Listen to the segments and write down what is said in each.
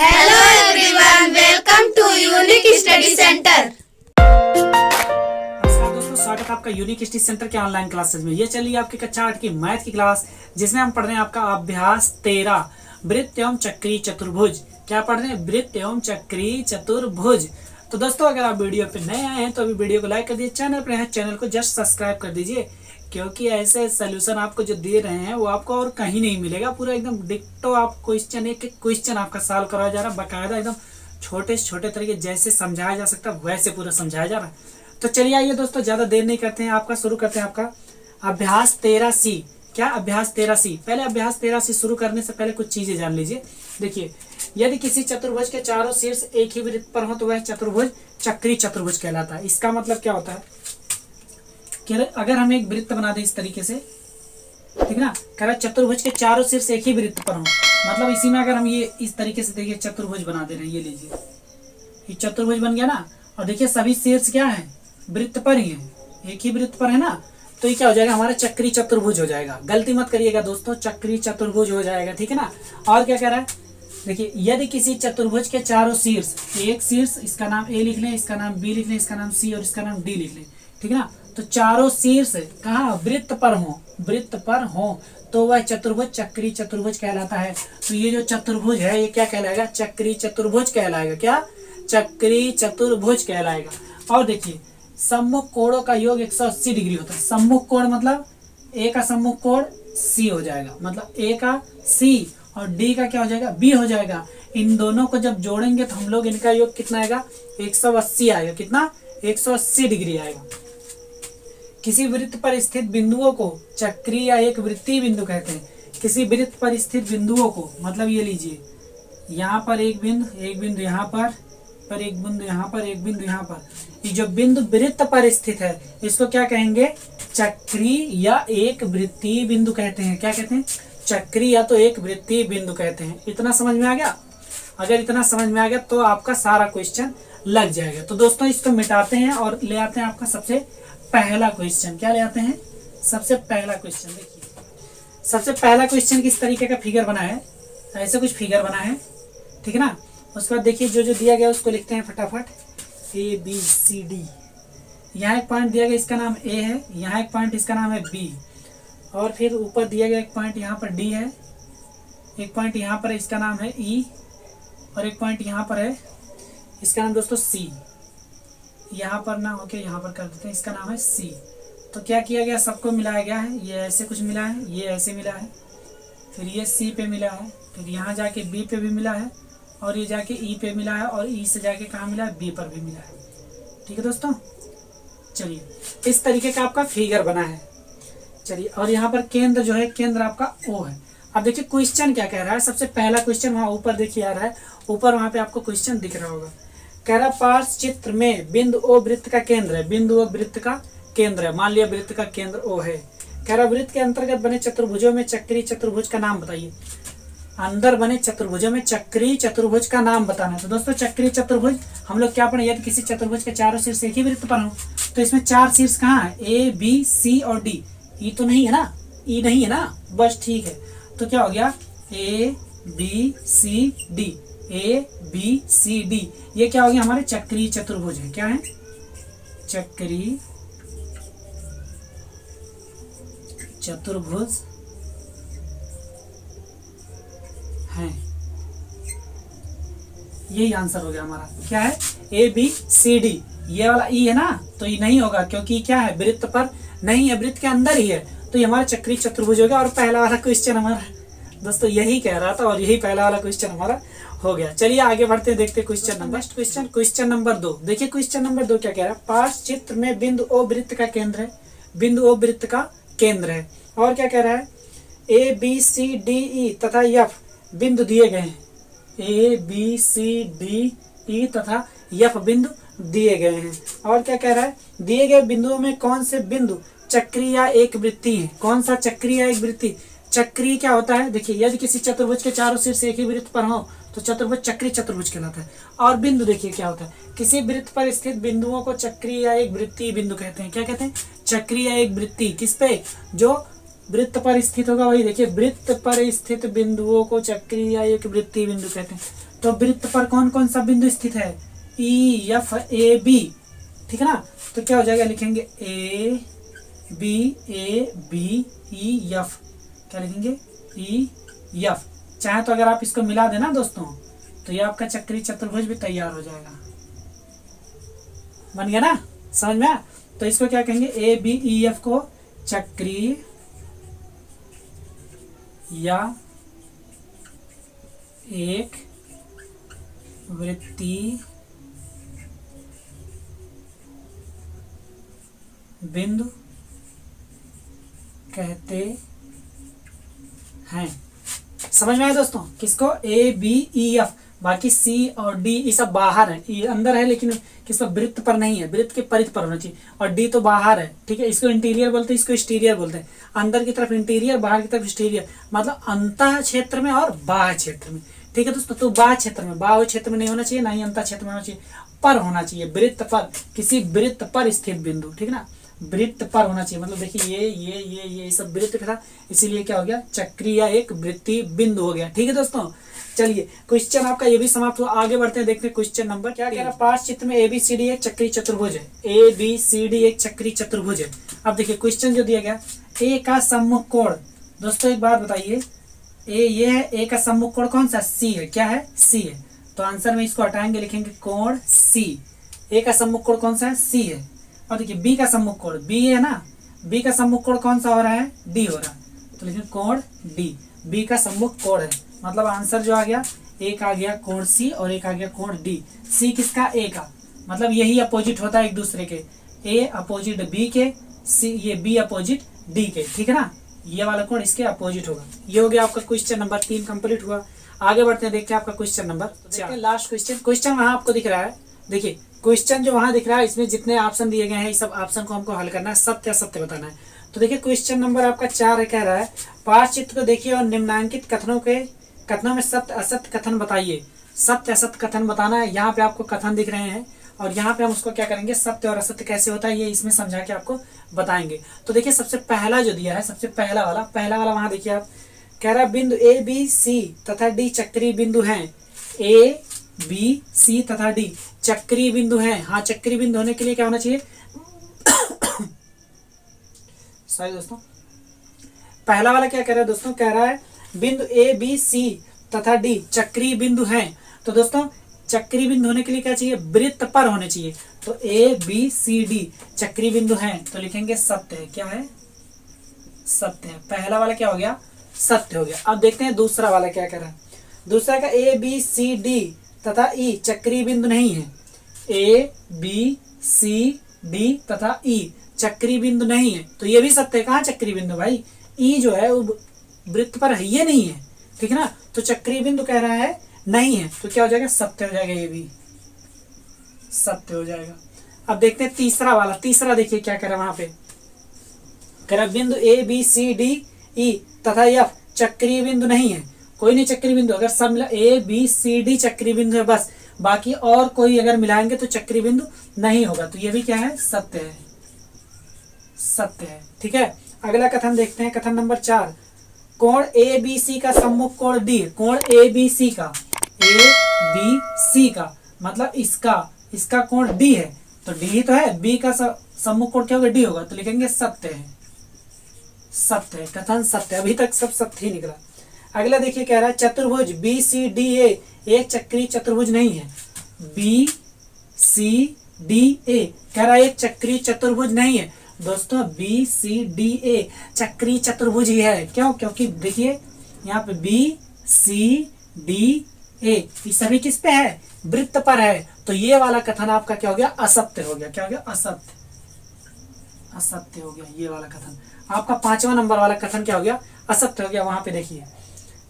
Hello everyone, welcome to unique study centre. नमस्कार दोस्तों, स्वागत है आपका यूनिक स्टडी सेंटर के ऑनलाइन क्लासेस में। ये चलिए आपकी कक्षा 8 की मैथ की क्लास, जिसमें हम पढ़ रहे हैं आपका अभ्यास 13 वृत्त एवं चक्री चतुर्भुज। क्या पढ़ रहे हैं? वृत्त एवं चक्री चतुर्भुज। तो दोस्तों, अगर आप वीडियो पे नए आए हैं तो अभी वीडियो को लाइक कर दीजिए, चैनल पर है चैनल को जस्ट सब्सक्राइब कर दीजिए, क्योंकि ऐसे सोल्यूशन आपको जो दे रहे हैं वो आपको और कहीं नहीं मिलेगा। पूरा एकदम डिक्टो आप क्वेश्चन, एक एक क्वेश्चन आपका सॉल्व कराया जा रहा है, बाकायदा एकदम छोटे छोटे तरीके जैसे समझाया जा सकता है वैसे पूरा समझाया जा रहा है। तो चलिए आइए दोस्तों, ज्यादा देर नहीं करते हैं, आपका शुरू करते हैं आपका अभ्यास 13C। क्या अभ्यास 13C? पहले अभ्यास 13C शुरू करने से पहले कुछ चीजें जान लीजिए। देखिए, यदि किसी चतुर्भुज के चारों शीर्ष एक ही वृत्त पर हो तो वह चतुर्भुज चक्री चतुर्भुज कहलाता है। इसका मतलब क्या होता है कि अगर हम एक वृत्त बना दें इस तरीके से, ठीक ना, कह रहा चतुर्भुज के चारों शीर्ष एक ही वृत्त पर हो, मतलब इसी में अगर हम ये इस तरीके से देखिए चतुर्भुज बना दे रहे हैं, ये लीजिए, ये चतुर्भुज बन गया ना। और देखिए सभी शीर्ष क्या है? वृत्त पर ही है, एक ही वृत्त पर है ना। तो ये क्या हो जाएगा? हमारा चक्री चतुर्भुज हो जाएगा। गलती मत करिएगा दोस्तों, चक्री चतुर्भुज हो जाएगा, ठीक है ना। और क्या कह रहा है? देखिए, यदि किसी चतुर्भुज के चारों शीर्ष, एक शीर्ष इसका नाम ए लिख लें, इसका नाम बी लिख लें, इसका नाम सी और इसका नाम डी लिख लें, ठीक है ना। तो चारों शीर्ष कहाँ? वृत्त पर हो, वृत्त पर हो तो वह चतुर्भुज चक्री चतुर्भुज कहलाता है। तो ये जो चतुर्भुज है ये क्या कहलाएगा? चक्री चतुर्भुज कहलाएगा। क्या? चक्री चतुर्भुज कहलाएगा। और देखिए, सम्मुख कोणों का योग 180 डिग्री होता है। सम्मुख कोण मतलब ए का सम्मुख कोण सी हो जाएगा, मतलब ए का सी और डी का क्या हो जाएगा? बी हो जाएगा। इन दोनों को जब जोड़ेंगे तो हम लोग इनका योग कितना आएगा? 180 आएगा। कितना? 180 डिग्री आएगा। किसी वृत्त पर स्थित बिंदुओं को चक्री या एक वृत्तीय बिंदु कहते हैं। किसी वृत्त पर स्थित बिंदुओं को, मतलब ये लीजिए, यहाँ पर एक बिंदु यहाँ पर एक बिंदु यहाँ पर, एक बिंदु यहाँ पर, ये जो बिंदु वृत्त पर स्थित है इसको क्या कहेंगे? चक्री या एक वृत्तीय बिंदु कहते हैं। क्या कहते हैं? चक्री या तो एक वृत्तीय बिंदु कहते हैं। इतना समझ में आ गया? अगर इतना समझ में आ गया तो आपका सारा क्वेश्चन लग जाएगा। तो दोस्तों, इसको मिटाते हैं और ले आते हैं आपका सबसे पहला क्वेश्चन। क्या ले आते हैं? सबसे पहला क्वेश्चन। देखिए, सबसे पहला क्वेश्चन किस तरीके का फिगर बना है? ऐसे कुछ फिगर बना है, ठीक है ना। उसके बाद देखिए, जो जो दिया गया उसको लिखते हैं फटाफट। A B C D. यहाँ एक पॉइंट दिया गया, इसका नाम ए है। यहाँ एक पॉइंट, इसका नाम है बी। और फिर ऊपर दिया गया एक पॉइंट, यहाँ पर डी है। एक पॉइंट यहाँ पर है, इसका नाम है ई। और एक पॉइंट यहाँ पर है, इसका नाम दोस्तों सी। यहाँ पर ना होके यहाँ पर कर देते हैं, इसका नाम है सी। तो क्या किया गया? सबको मिलाया गया है। ये ऐसे कुछ मिला है, ये ऐसे मिला है, फिर ये सी पे मिला है, फिर यहाँ जाके बी पे भी मिला है, और ये जाके ई पे मिला है, और ई से जाके कहाँ मिला है? बी पर भी मिला है। ठीक है दोस्तों, चलिए, इस तरीके का आपका फिगर बना है। चलिए, और यहाँ पर केंद्र जो है, केंद्र आपका ओ है। अब देखिए क्वेश्चन क्या कह रहा है। सबसे पहला क्वेश्चन वहाँ ऊपर देखिए आ रहा है, ऊपर वहाँ पे आपको क्वेश्चन दिख रहा होगा। कह रहा पार्श्व चित्र में बिंदु ओ वृत्त का केंद्र है। बिंदु ओ वृत्त का केंद्र है। मान लिया वृत्त का केंद्र ओ है। कह रहा वृत्त के अंतर्गत बने चतुर्भुजों में चक्री चतुर्भुज का नाम बताइए। अंदर बने चतुर्भुजों में चक्री चतुर्भुज का नाम बताना है। तो दोस्तों, चक्री चतुर्भुज हम लोग क्या पढ़े? यदि किसी चतुर्भुज के चारों शीर्ष एक ही वृत्त पर हो तो इसमें चार शीर्ष कहाँ है? ए बी सी और डी। ई तो नहीं है ना? ई नहीं है ना? बस ठीक है। तो क्या हो गया? A B C D. A B C D, ये क्या हो गया? हमारे चक्री चतुर्भुज है। क्या है? चक्री चतुर्भुज है। यही आंसर हो गया हमारा। क्या है? A B C D. ये वाला ई है ना, तो ये नहीं होगा, क्योंकि क्या है? वृत्त पर नहीं है, वृत्त के अंदर ही है। तो ये हमारा चक्री चतुर्भुज हो गया। और पहला वाला क्वेश्चन हमारा दोस्तों यही कह रहा था, और यही पहला वाला क्वेश्चन हमारा हो गया। चलिए आगे बढ़ते हैं, देखते हैं क्वेश्चन नंबर। Question number 2। देखिए क्वेश्चन नंबर 2 क्या कह रहा है? पार्श्व चित्र में बिंदु ओ वृत्त का केंद्र है। बिंदु ओ वृत्त का केंद्र है। और क्या कह रहा है? A B C D E तथा एफ बिंदु दिए गए हैं। ए बी सी डी ई तथा एफ बिंदु दिए गए हैं। और क्या कह रहा है? दिए गए बिंदुओं में कौन से बिंदु चक्री या एक वृत्तीय है? कौन सा चक्री या एक वृत्तीय? चक्री क्या होता है? देखिए, यदि किसी चतुर्भुज के चारों शीर्ष एक ही वृत्त पर हो तो चतुर्भुज चक्री चतुर्भुज कहलाता है। और बिंदु देखिए क्या होता है? किसी वृत्त पर स्थित बिंदुओं को चक्री या एक वृत्तीय बिंदु कहते हैं। क्या कहते हैं? चक्री या एक वृत्तीय। किस पे? जो वृत्त पर स्थित होगा वही। देखिए, वृत्त पर स्थित बिंदुओं को चक्री या एक वृत्तीय बिंदु कहते हैं। तो वृत्त पर कौन कौन सा बिंदु स्थित है? ई एफ ए बी, ठीक है ना। तो क्या हो जाएगा, लिखेंगे ए बी ई एफ, क्या लिखेंगे ई एफ। चाहे तो अगर आप इसको मिला देना दोस्तों तो ये आपका चक्रीय चतुर्भुज भी तैयार हो जाएगा। बन गया ना, समझ में आया? तो इसको क्या कहेंगे, ए बी ई एफ को चक्रीय या एक वृत्तीय बिंदु कहते हैं। समझ में आया दोस्तों? किसको? A B E F. बाकी सी और डी ये सब बाहर है, ये अंदर है लेकिन किसको वृत्त पर नहीं है, वृत्त के परिध पर होना चाहिए। और डी तो बाहर है, ठीक है। इसको इंटीरियर बोलते हैं, इसको एक्सटीरियर बोलते हैं। अंदर की तरफ इंटीरियर, बाहर की तरफ एक्सटीरियर, मतलब अंतः क्षेत्र में और बाह्य क्षेत्र में, ठीक है दोस्तों। तो बाह्य क्षेत्र में, बाह्य क्षेत्र में नहीं होना चाहिए, ना ही अंतः क्षेत्र में होना चाहिए, पर होना चाहिए, वृत्त पर, किसी वृत्त पर स्थित बिंदु, ठीक है ना। वृत्त पर होना चाहिए, मतलब देखिए ये सब वृत्त पे था, इसीलिए क्या हो गया, चक्रीय या एक वृत्तीय बिंदु हो गया, ठीक है दोस्तों। चलिए क्वेश्चन आपका ये भी समाप्त हुआ, आगे बढ़ते हैं, देखते हैं क्वेश्चन नंबर क्या कह रहा है। पांच चित्र में ABCD एक चक्रीय चतुर्भुज है, ABCD एक चक्रीय चतुर्भुज है। अब देखिए क्वेश्चन जो दिया गया, ए का सम्मुख कोण, दोस्तों एक बात बताइए, ये है, ए का सम्मुख कोण कौन सा? सी है, क्या है? सी है। तो आंसर में इसको हटाएंगे, लिखेंगे कोण सी। ए का सम्मुख कोण कौन सा है? सी है। और देखिए बी का सम्मुख कोण, बी है ना, बी का सम्मुख कोण कौन सा हो रहा है? डी हो रहा है, तो लिखेंगे कोण डी, बी का सम्मुख कोण है। मतलब आंसर जो आ गया, एक आ गया कोण सी और एक आ गया कोण डी। सी किसका? ए का, मतलब यही अपोजिट होता है एक दूसरे के, ए अपोजिट बी के, सी ये बी अपोजिट डी के, ठीक है ना। ये वाला कोण इसके अपोजिट होगा। ये हो गया आपका क्वेश्चन नंबर 3 कंप्लीट हुआ। आगे बढ़ते हैं, देखते हैं आपका question number 4, last question. Question वहां आपको दिख रहा है, देखिए क्वेश्चन जो वहां दिख रहा है, इसमें जितने ऑप्शन दिए गए हैं, इस सब ऑप्शन को हमको हल करना है, सत्य असत्य बताना है। तो देखिए क्वेश्चन नंबर आपका 4 है, कह रहा है पांच चित्र को देखिए और निम्नांकित कथनों में सत्य असत्य कथन बताइए। सत्य असत्य कथन बताना है। यहाँ पे आपको कथन दिख रहे हैं और यहाँ पे हम उसको क्या करेंगे, सत्य और असत्य कैसे होता है ये इसमें समझा के आपको बताएंगे। तो देखिए सबसे पहला जो दिया है, सबसे पहला वाला वहां देखिए आप, कह रहा है बिंदु ए बी सी तथा डी चक्रीय बिंदु हैं। ए बी सी तथा डी चक्रीय बिंदु हैं। हाँ, चक्रीय बिंदु होने के लिए क्या होना चाहिए? सॉरी दोस्तों, पहला वाला क्या कह रहा है दोस्तों, कह रहा है बिंदु ए बी सी तथा डी चक्रीय बिंदु हैं। तो दोस्तों चक्रीय बिंदु होने के लिए क्या चाहिए? वृत्त पर होने चाहिए। तो ए बी सी डी चक्रीय बिंदु हैं, तो लिखेंगे सत्य है। क्या है? सत्य है। पहला वाला क्या हो गया? सत्य हो गया। अब देखते हैं दूसरा वाला क्या कह रहा है। दूसरा का ए बी सी डी तथा ई चक्रीय बिंदु नहीं है। ए बी सी डी तथा ई चक्रीय बिंदु नहीं है, तो ये भी सत्य है। कहाँ चक्रीय बिंदु भाई? ई जो है वो वृत्त पर है, ये नहीं है, ठीक है ना। तो चक्रीय बिंदु कह रहा है नहीं है, तो क्या हो जाएगा? सत्य हो जाएगा, ये भी सत्य हो जाएगा। अब देखते हैं तीसरा वाला। तीसरा देखिए क्या कह रहा है वहां पे, कह रहा बिंदु ए बी सी डी ई तथा एफ चक्रीय बिंदु नहीं है। कोई नहीं चक्रीय बिंदु, अगर सब मिला ए बी सी डी चक्रीय बिंदु है बस, बाकी और कोई अगर मिलाएंगे तो चक्रीय बिंदु नहीं होगा। तो ये भी क्या है? सत्य है, सत्य है, ठीक है। अगला कथन देखते हैं, कथन नंबर 4, कोण ए बी सी का सम्मुख कोण डी। कोण ए बी सी का, ए बी सी का मतलब इसका कोण डी है, तो डी ही तो है, बी का सम्मुख कोण क्या होगा? डी होगा, तो लिखेंगे सत्य है। सत्य है, कथन सत्य। अभी तक सब सत्य ही निकला। अगला देखिए क्या रहा है, चतुर्भुज बी सी डी ए एक चक्रीय चतुर्भुज नहीं है। बी सी डी ए कह रहा है एक चक्रीय चतुर्भुज नहीं है। दोस्तों बी सी डी ए चक्रीय चतुर्भुज ही है। क्यों? क्योंकि देखिए यहाँ पे बी सी डी ए ये सभी किस पे है? वृत्त पर है। तो ये वाला कथन आपका क्या हो गया? असत्य हो गया। क्या हो गया? असत्य, असत्य हो गया ये वाला कथन। आपका 5वां नंबर वाला कथन क्या हो गया? असत्य हो गया। वहां पे देखिए,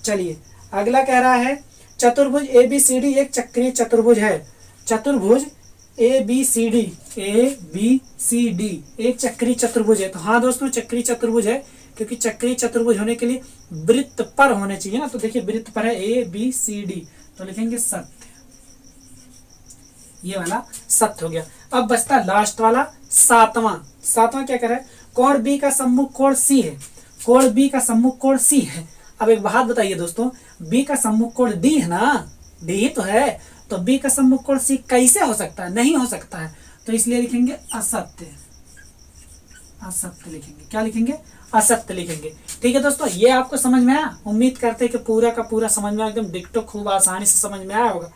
चलिए अगला कह रहा है चतुर्भुज ए बी सी डी एक चक्रीय चतुर्भुज है। चतुर्भुज ए बी सी डी एक चक्रीय चतुर्भुज है। तो हाँ दोस्तों चक्रीय चतुर्भुज है, क्योंकि चक्रीय चतुर्भुज होने के लिए वृत्त पर होने चाहिए ना। तो देखिए वृत्त पर है ए बी सी डी, तो लिखेंगे सत्य। ये वाला सत्य हो गया। अब बचता लास्ट वाला सातवां क्या कर रहा है, कोण बी का सम्मुख कोण सी है। कोण बी का सम्मुख कोण सी है। अब एक बात बताइए दोस्तों, बी का सम्मुख कोण डी है ना, डी ही तो है, तो बी का सम्मुख कोण सी कैसे हो सकता है, नहीं हो सकता है, तो इसलिए लिखेंगे असत्य। असत्य लिखेंगे, क्या लिखेंगे, असत्य लिखेंगे। ठीक है दोस्तों, ये आपको समझ में आया, उम्मीद करते हैं कि पूरा का पूरा समझ में आया, एकदम डिक्टो खूब आसानी से समझ में आया होगा।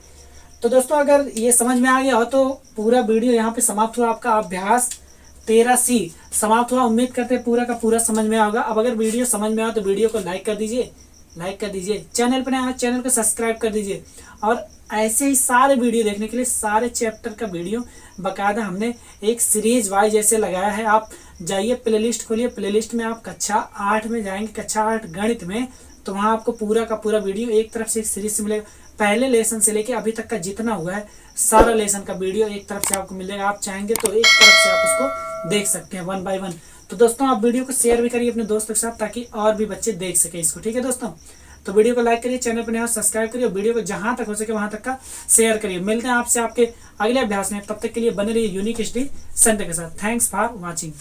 तो दोस्तों अगर ये समझ में आ गया हो तो पूरा वीडियो यहाँ पे समाप्त हुआ, आपका अभ्यास 13C समाप्त हुआ। उम्मीद करते हैं पूरा का पूरा समझ में आया होगा। अब अगर वीडियो समझ में आया तो वीडियो को लाइक कर दीजिए, चैनल पर नया है चैनल को सब्सक्राइब कर दीजिए, और ऐसे ही सारे वीडियो देखने के लिए सारे चैप्टर का वीडियो बकायदा हमने एक सीरीज वाइज ऐसे लगाया है। आप जाइए प्लेलिस्ट खोलिए, प्लेलिस्ट में आप कक्षा 8 में जाएंगे, कक्षा 8 गणित में, तो वहाँ आपको पूरा का पूरा वीडियो एक तरफ से एक सीरीज से मिलेगा। पहले लेसन से लेके अभी तक का जितना हुआ है सारा लेसन का वीडियो एक तरफ से आपको मिलेगा। आप चाहेंगे तो एक तरफ से आप उसको देख सकते हैं 1 बाय 1। तो दोस्तों आप वीडियो को शेयर भी करिए अपने दोस्तों के साथ, ताकि और भी बच्चे देख सके इसको। ठीक है दोस्तों, तो वीडियो को लाइक करिए, चैनल पर नया सब्सक्राइब करिए, वीडियो को जहां तक हो सके वहां तक का शेयर करिए। मिलते हैं आपसे आपके अगले अभ्यास में, तब तक के लिए बने रहिए यूनिक स्टडी सेंटर के साथ। Thanks for watching.